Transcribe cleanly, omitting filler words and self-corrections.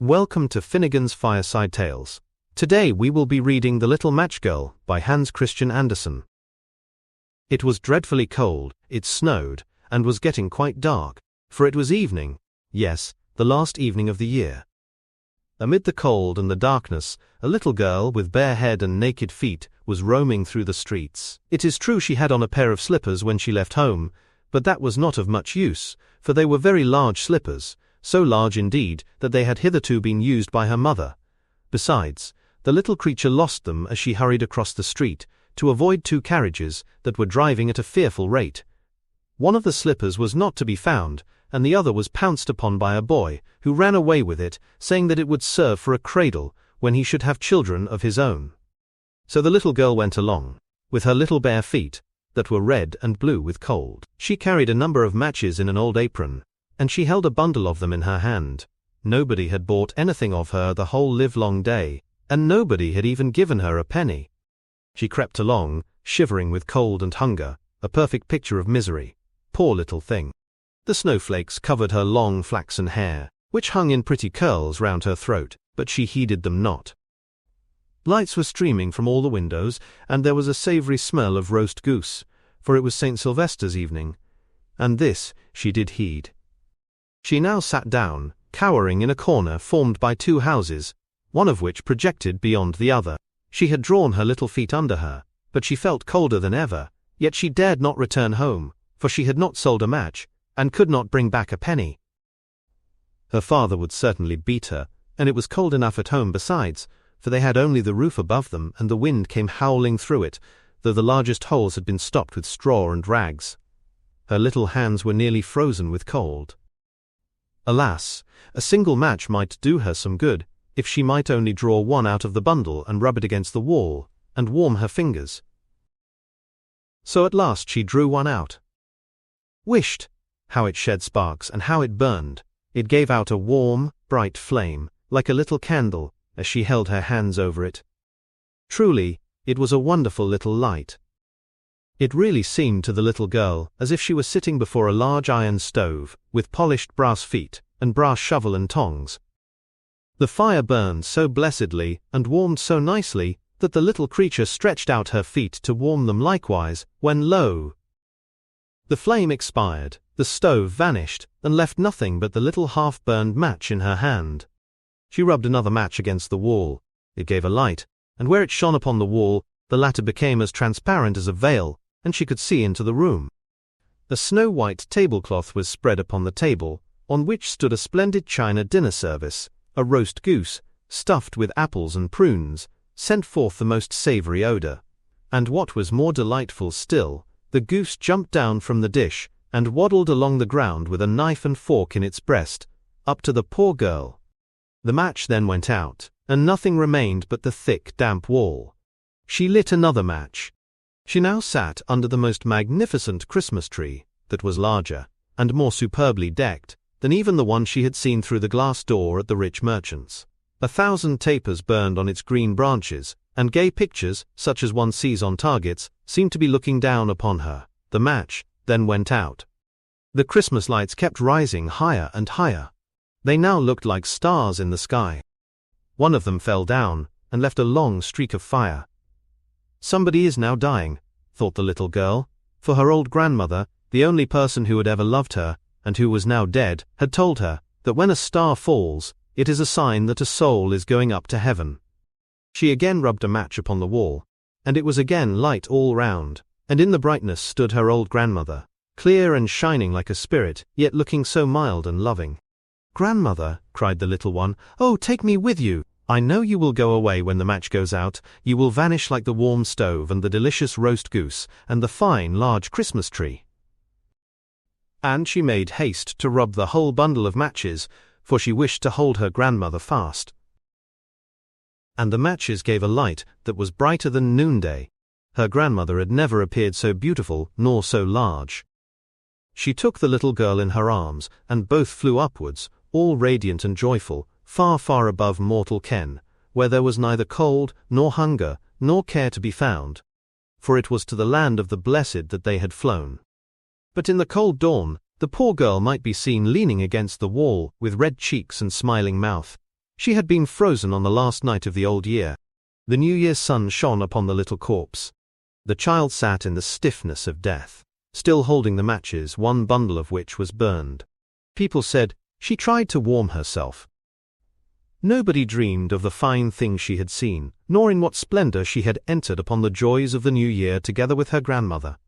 Welcome to Finnegan's Fireside Tales. Today we will be reading The Little Match Girl by Hans Christian Andersen. It was dreadfully cold, it snowed, and was getting quite dark, for it was evening, yes, the last evening of the year. Amid the cold and the darkness, a little girl with bare head and naked feet was roaming through the streets. It is true she had on a pair of slippers when she left home, but that was not of much use, for they were very large slippers, so large indeed that they had hitherto been used by her mother. Besides, the little creature lost them as she hurried across the street, to avoid two carriages that were driving at a fearful rate. One of the slippers was not to be found, and the other was pounced upon by a boy, who ran away with it, saying that it would serve for a cradle, when he should have children of his own. So the little girl went along, with her little bare feet, that were red and blue with cold. She carried a number of matches in an old apron, and she held a bundle of them in her hand. Nobody had bought anything of her the whole livelong day, and nobody had even given her a penny. She crept along, shivering with cold and hunger, a perfect picture of misery. Poor little thing. The snowflakes covered her long flaxen hair, which hung in pretty curls round her throat, but she heeded them not. Lights were streaming from all the windows, and there was a savoury smell of roast goose, for it was St. Sylvester's evening, and this she did heed. She now sat down, cowering in a corner formed by two houses, one of which projected beyond the other. She had drawn her little feet under her, but she felt colder than ever, yet she dared not return home, for she had not sold a match, and could not bring back a penny. Her father would certainly beat her, and it was cold enough at home besides, for they had only the roof above them, and the wind came howling through it, though the largest holes had been stopped with straw and rags. Her little hands were nearly frozen with cold. Alas, a single match might do her some good, if she might only draw one out of the bundle and rub it against the wall, and warm her fingers. So at last she drew one out. Whisht! How it shed sparks and how it burned! It gave out a warm, bright flame, like a little candle, as she held her hands over it. Truly, it was a wonderful little light. It really seemed to the little girl as if she was sitting before a large iron stove, with polished brass feet, and brass shovel and tongs. The fire burned so blessedly, and warmed so nicely, that the little creature stretched out her feet to warm them likewise, when lo! The flame expired, the stove vanished, and left nothing but the little half-burned match in her hand. She rubbed another match against the wall. It gave a light, and where it shone upon the wall, the latter became as transparent as a veil, and she could see into the room. A snow-white tablecloth was spread upon the table, on which stood a splendid china dinner service. A roast goose, stuffed with apples and prunes, sent forth the most savoury odour. And what was more delightful still, the goose jumped down from the dish, and waddled along the ground with a knife and fork in its breast, up to the poor girl. The match then went out, and nothing remained but the thick, damp wall. She lit another match. She now sat under the most magnificent Christmas tree, that was larger, and more superbly decked, than even the one she had seen through the glass door at the rich merchant's. 1,000 tapers burned on its green branches, and gay pictures, such as one sees on targets, seemed to be looking down upon her. The match then went out. The Christmas lights kept rising higher and higher. They now looked like stars in the sky. One of them fell down, and left a long streak of fire. Somebody is now dying, thought the little girl, for her old grandmother, the only person who had ever loved her, and who was now dead, had told her that when a star falls, it is a sign that a soul is going up to heaven. She again rubbed a match upon the wall, and it was again light all round, and in the brightness stood her old grandmother, clear and shining like a spirit, yet looking so mild and loving. "Grandmother," cried the little one, "oh, take me with you! I know you will go away when the match goes out, you will vanish like the warm stove and the delicious roast goose, and the fine large Christmas tree." And she made haste to rub the whole bundle of matches, for she wished to hold her grandmother fast. And the matches gave a light that was brighter than noonday. Her grandmother had never appeared so beautiful, nor so large. She took the little girl in her arms, and both flew upwards, all radiant and joyful, far, far above mortal ken, where there was neither cold, nor hunger, nor care to be found. For it was to the land of the blessed that they had flown. But in the cold dawn, the poor girl might be seen leaning against the wall, with red cheeks and smiling mouth. She had been frozen on the last night of the old year. The New Year's sun shone upon the little corpse. The child sat in the stiffness of death, still holding the matches, one bundle of which was burned. People said, she tried to warm herself. Nobody dreamed of the fine things she had seen, nor in what splendor she had entered upon the joys of the new year together with her grandmother.